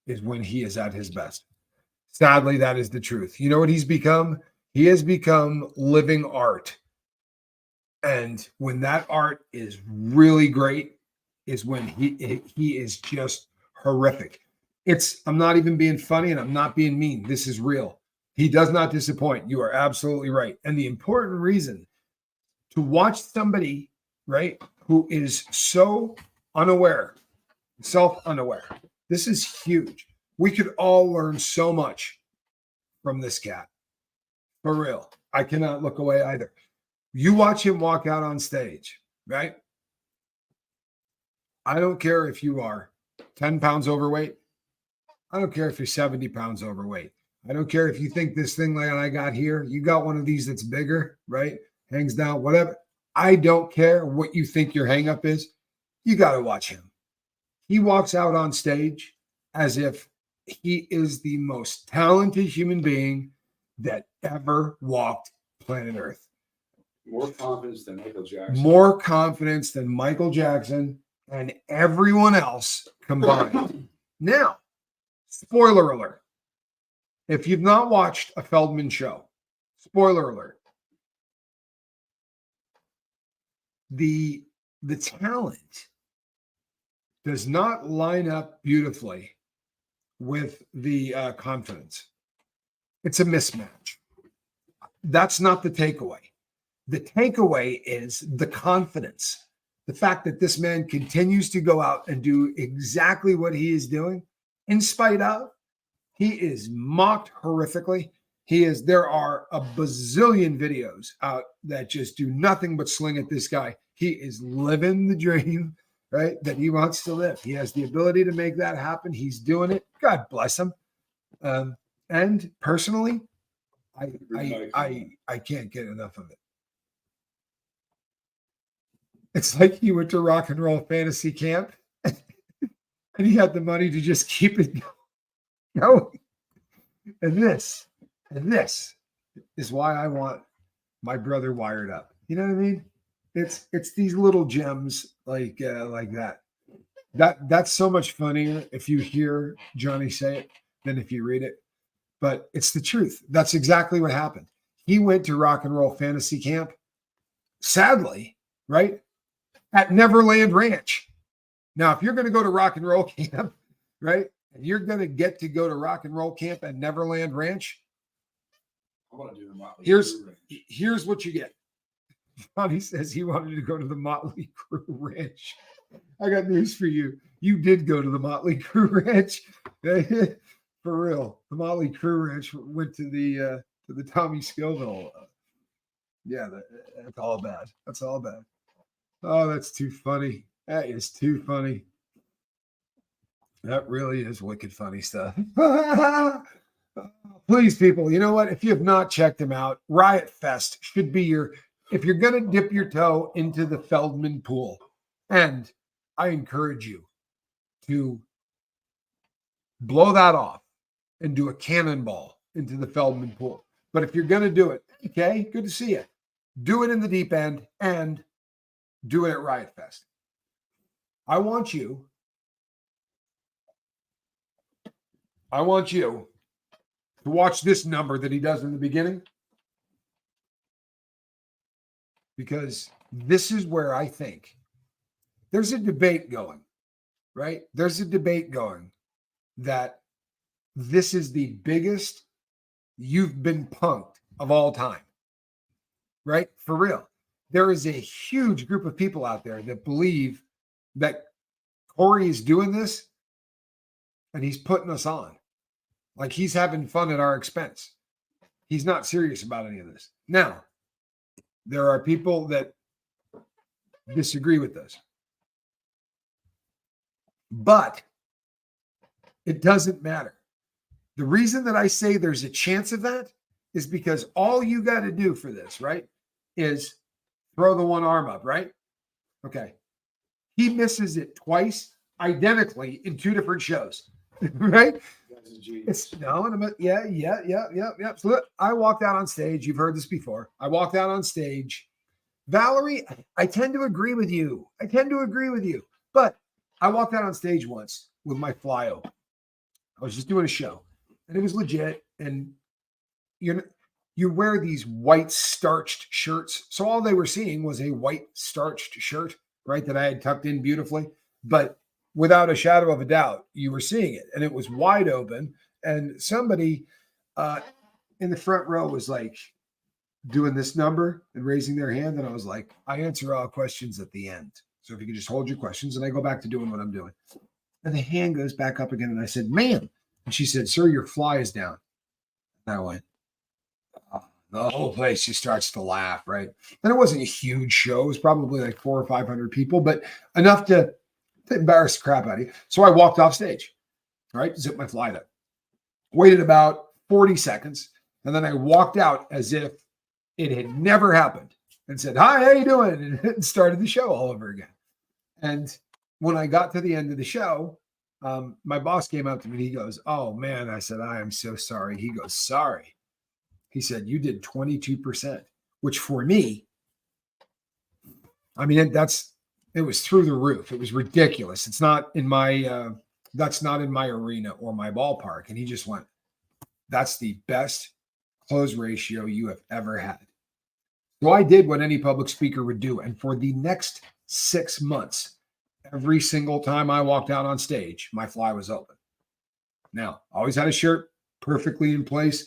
is when he is at his best. Sadly, that is the truth. You know what he's become? He has become living art. And when that art is really great, is when he is just horrific. I'm not even being funny and I'm not being mean. This is real. He does not disappoint. You are absolutely right. And the important reason to watch somebody, right, who is so unaware, self-unaware. This is huge. We could all learn so much from this cat. For real. I cannot look away either. You watch him walk out on stage, right? I don't care if you are 10 pounds overweight. I don't care if you're 70 pounds overweight. I don't care if you think this thing like I got here, you got one of these that's bigger, right? Hangs down, whatever. I don't care what you think your hang up is. You got to watch him. He walks out on stage as if he is the most talented human being that ever walked planet Earth. More confidence than Michael Jackson. More confidence than Michael Jackson and everyone else combined. Now, spoiler alert. If you've not watched a Feldman show, spoiler alert. The talent does not line up beautifully with the confidence. It's a mismatch. That's not the takeaway. The takeaway is the confidence. The fact that this man continues to go out and do exactly what he is doing, in spite of, he is mocked horrifically. There are a bazillion videos out that just do nothing but sling at this guy. He is living the dream, right? That he wants to live. He has the ability to make that happen. He's doing it. God bless him. And personally, I can't get enough of it. It's like he went to rock and roll fantasy camp and he had the money to just keep it going. And this is why I want my brother wired up. You know what I mean? It's these little gems like that. That's so much funnier if you hear Johnny say it than if you read it. But it's the truth. That's exactly what happened. He went to rock and roll fantasy camp, sadly, right? At Neverland Ranch. Now, if you're going to go to rock and roll camp, right? And you're going to get to go to rock and roll camp at Neverland Ranch. I want to do the Motley Here's what you get. Johnny says he wanted to go to the Motley Crue Ranch. I got news for you. You did go to the Motley Crue Ranch. For real. The Motley Crue Ranch went to the Tommy Scoville. That's all bad. That's all bad. Oh, that's too funny. That is too funny. That really is wicked funny stuff. Please, people, you know what? If you have not checked them out, Riot Fest should be if you're going to dip your toe into the Feldman pool. And I encourage you to blow that off and do a cannonball into the Feldman pool. But if you're going to do it, okay, good to see you. Do it in the deep end and do it at Riot Fest. I want you to watch this number that he does in the beginning, because this is where I think there's a debate going, right? There's a debate going that this is the biggest you've been punked of all time, right? For real. There is a huge group of people out there that believe that Corey is doing this and he's putting us on. Like he's having fun at our expense. He's not serious about any of this. Now, there are people that disagree with this. But it doesn't matter. The reason that I say there's a chance of that is because all you got to do for this, right, is throw the one arm up, right? Okay. He misses it twice identically in two different shows, right? Yeah. So look, I walked out on stage. You've heard this before. I walked out on stage. Valerie, I tend to agree with you. But I walked out on stage once with my flyo. I was just doing a show and it was legit. And you wear these white starched shirts. So all they were seeing was a white starched shirt, right? That I had tucked in beautifully, but without a shadow of a doubt, you were seeing it and it was wide open. And somebody in the front row was like doing this number and raising their hand. And I was like, I answer all questions at the end. So if you could just hold your questions, and I go back to doing what I'm doing. And the hand goes back up again. And I said, ma'am. And she said, sir, your fly is down. And I went, oh. The whole place just starts to laugh, right? And it wasn't a huge show. It was probably like 400 or 500 people, but enough to embarrass the crap out of you. So I walked off stage, right? Zipped my fly up. Waited about 40 seconds. And then I walked out as if it had never happened and said, hi, how you doing? And started the show all over again. And when I got to the end of the show, my boss came up to me and he goes, oh man. I said, I am so sorry. He goes, sorry. He said, you did 22%, which for me, I mean, it was through the roof. It was ridiculous. It's not in my, that's not in my arena or my ballpark. And he just went, that's the best close ratio you have ever had. So I did what any public speaker would do. And for the next 6 months, every single time I walked out on stage, my fly was open. Now, I always had a shirt perfectly in place.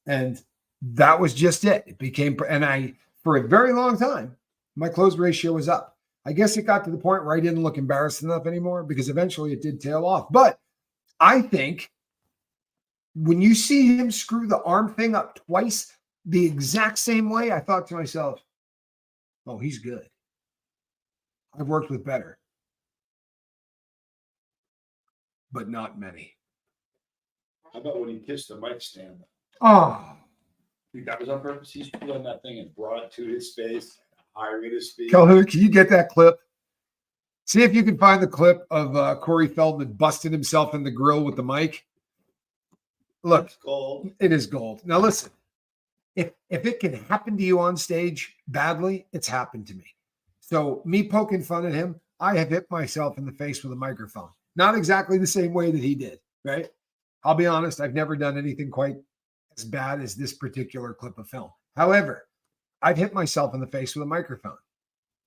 And that was just it. It became, and for a very long time, my close ratio was up. I guess it got to the point where I didn't look embarrassed enough anymore because eventually it did tail off. But I think when you see him screw the arm thing up twice the exact same way, I thought to myself, oh, he's good. I've worked with better, but not many. How about when he kissed the mic stand? Oh, Dude, that was on purpose. He's pulling that thing and brought it to his face, hiring his speak. Calhoun, can you get that clip? See if you can find the clip of Corey Feldman busting himself in the grill with the mic. Look, It's gold. It is gold. Now listen, if it can happen to you on stage badly, it's happened to me. So me poking fun at him, I have hit myself in the face with a microphone. Not exactly the same way that he did, right? I'll be honest, I've never done anything quite as bad as this particular clip of film. However, I've hit myself in the face with a microphone.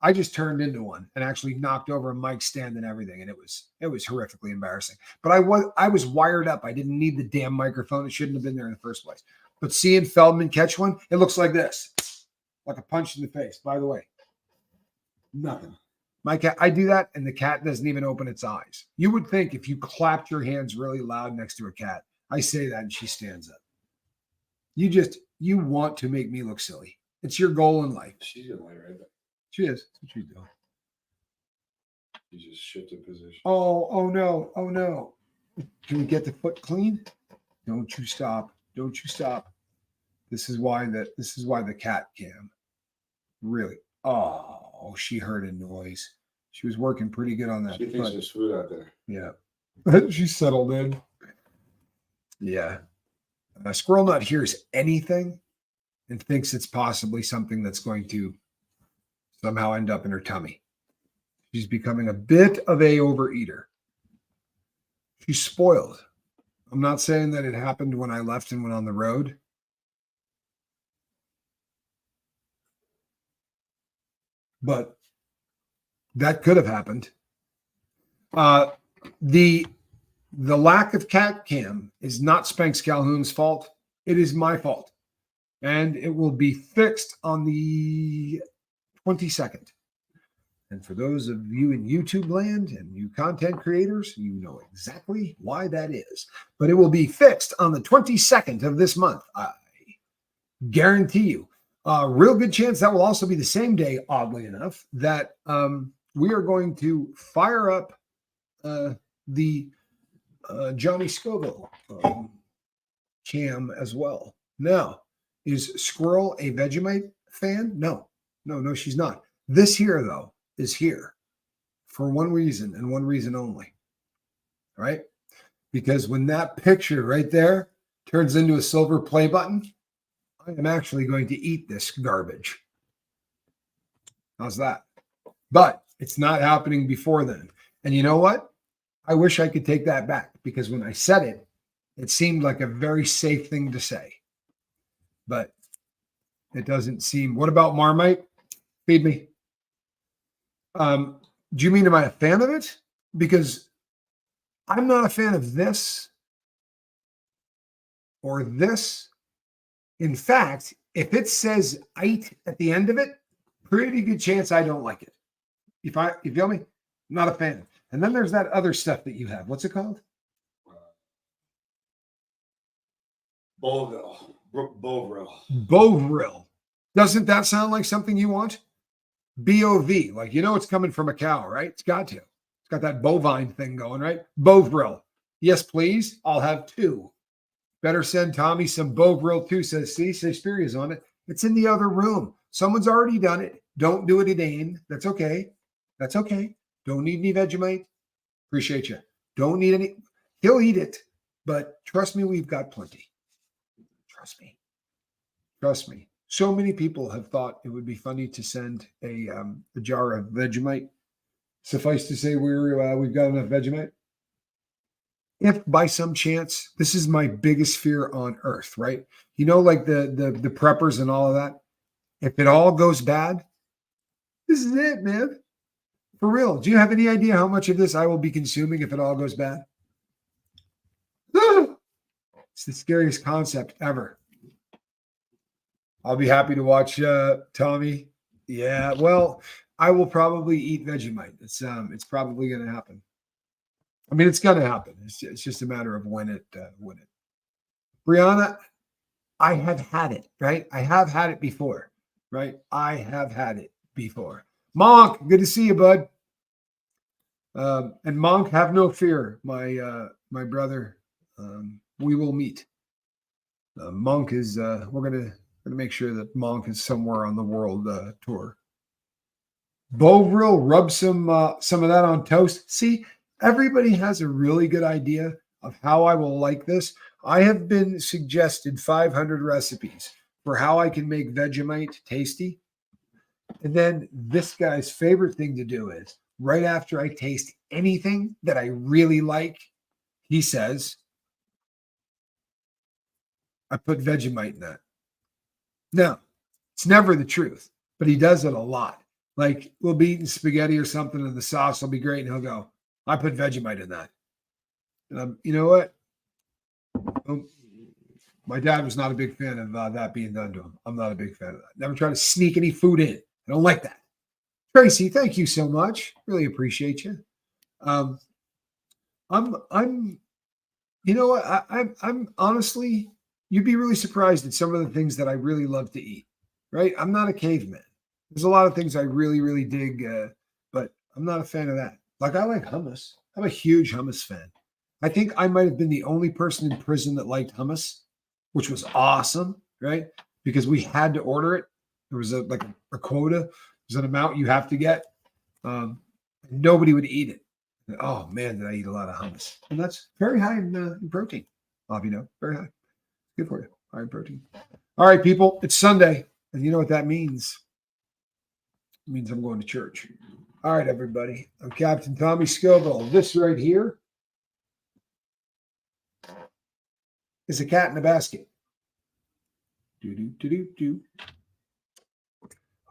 I just turned into one and actually knocked over a mic stand and everything. And it was horrifically embarrassing. But I was wired up. I didn't need the damn microphone. It shouldn't have been there in the first place. But seeing Feldman catch one, it looks like this. Like a punch in the face, by the way. Nothing. My cat, I do that and the cat doesn't even open its eyes. You would think if you clapped your hands really loud next to a cat, I say that and she stands up. You want to make me look silly. It's your goal in life. She's gonna lay right there. She is. That's what she's doing. He just shifted position. Oh no. Can we get the foot clean? Don't you stop. Don't you stop. This is why the cat cam really. Oh, she heard a noise. She was working pretty good on that. She thinks there's food out there. Yeah. She settled in. Yeah. Squirrel Nut hears anything and thinks it's possibly something that's going to somehow end up in her tummy. She's becoming a bit of a overeater. She's spoiled. I'm not saying that it happened when I left and went on the road. But that could have happened. The lack of cat cam is not Spanx Calhoun's fault. It is my fault. And it will be fixed on the 22nd. And for those of you in YouTube land and you content creators, you know exactly why that is. But it will be fixed on the 22nd of this month. I guarantee you. Real good chance that will also be the same day, oddly enough, that we are going to fire up the Johnny Scoville cam as well. Now, is Squirrel a Vegemite fan? No, she's not. This here, though, is here for one reason and one reason only. All right? Because when that picture right there turns into a silver play button, I am actually going to eat this garbage. How's that? But it's not happening before then. And you know what? I wish I could take that back because when I said it, it seemed like a very safe thing to say. But it doesn't seem. What about Marmite? Feed me. Do you mean, am I a fan of it? Because I'm not a fan of this or this. In fact, if it says "ite" at the end of it, pretty good chance I don't like it. You feel me? Not a fan. And then there's that other stuff that you have. What's it called? Bovril. Doesn't that sound like something you want? B-O-V. Like, it's coming from a cow, right? It's got to. It's got that bovine thing going, right? Bovril. Yes, please. I'll have 2. Better send Tommy some Bovril too, says Spiria's on it. It's in the other room. Someone's already done it. Don't do it again. That's okay. That's okay. Don't need any Vegemite. Appreciate you. Don't need any. He'll eat it, but trust me, we've got plenty. Trust me. Trust me. So many people have thought it would be funny to send a jar of Vegemite. Suffice to say, we've got enough Vegemite. If by some chance, this is my biggest fear on earth, right? Like the preppers and all of that. If it all goes bad, this is it, man. For real. Do you have any idea how much of this I will be consuming if it all goes bad? It's the scariest concept ever. I'll be happy to watch Tommy. Yeah, well, I will probably eat Vegemite. It's probably going to happen. I mean, it's going to happen. It's just a matter of when it. Brianna, I have had it, right? I have had it before, right? I have had it before. Monk, good to see you, bud. And Monk, have no fear, my brother. We will meet. Monk is. We're gonna make sure that Monk is somewhere on the world tour. Bovril, rub some of that on toast. See. Everybody has a really good idea of how I will like this. I have been suggested 500 recipes for how I can make Vegemite tasty. And then this guy's favorite thing to do is right after I taste anything that I really like, he says, I put Vegemite in that. Now, it's never the truth, but he does it a lot. Like we'll be eating spaghetti or something and the sauce will be great. And he'll go, I put Vegemite in that. And you know what? My dad was not a big fan of that being done to him. I'm not a big fan of that. Never try to sneak any food in. I don't like that. Tracy, thank you so much. Really appreciate you. I'm honestly, you'd be really surprised at some of the things that I really love to eat, right? I'm not a caveman. There's a lot of things I really, really dig, but I'm not a fan of that. Like I like hummus. I'm a huge hummus fan. I think I might have been the only person in prison that liked hummus. which was awesome, right? Because we had to order it. There was a quota. There's an amount you have to get. Nobody would eat it. Oh man, did I eat a lot of hummus? And that's very high in protein. Very high. Good for you. High in protein. All right, people. It's Sunday, and you know what that means? It means I'm going to church. All right, everybody. I'm Captain Tommy Scoville. This right here is a cat in a basket. Do.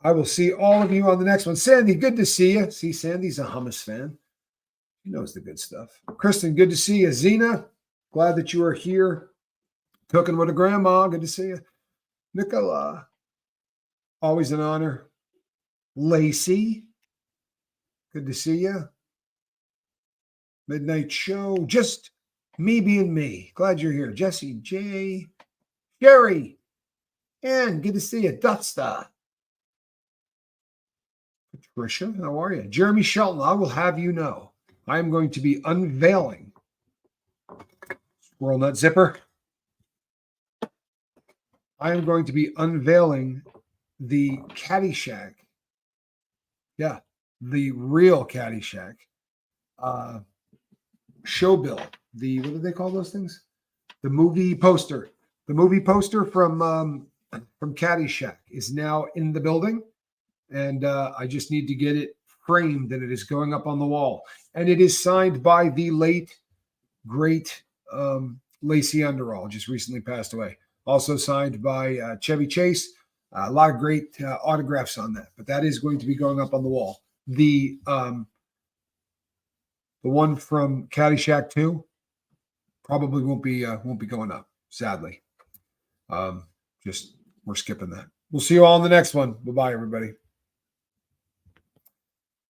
I will see all of you on the next one. Sandy, good to see you. See, Sandy's a hummus fan. He knows the good stuff. Kristen, good to see you. Zena, glad that you are here. Cooking with a grandma. Good to see you. Nicola, always an honor. Lacey, good to see you. Midnight Show, just me being me. Glad you're here. Jesse, Jay, Jerry, and good to see you. Dutsta. Patricia, how are you? Jeremy Shelton, I will have you know, I am going to be unveiling Squirrel Nut Zipper. I am going to be unveiling the Caddyshack. Yeah, the real Caddyshack. Show bill. What do they call those things? The movie poster. The movie poster from Caddyshack is now in the building. And I just need to get it framed, and it is going up on the wall. And it is signed by the late, great Lacey Underall, just recently passed away. Also signed by Chevy Chase. A lot of great autographs on that. But that is going to be going up on the wall. The one from Caddyshack 2 probably won't be going up, sadly. We're skipping that. We'll see you all in the next one. Bye-bye, everybody.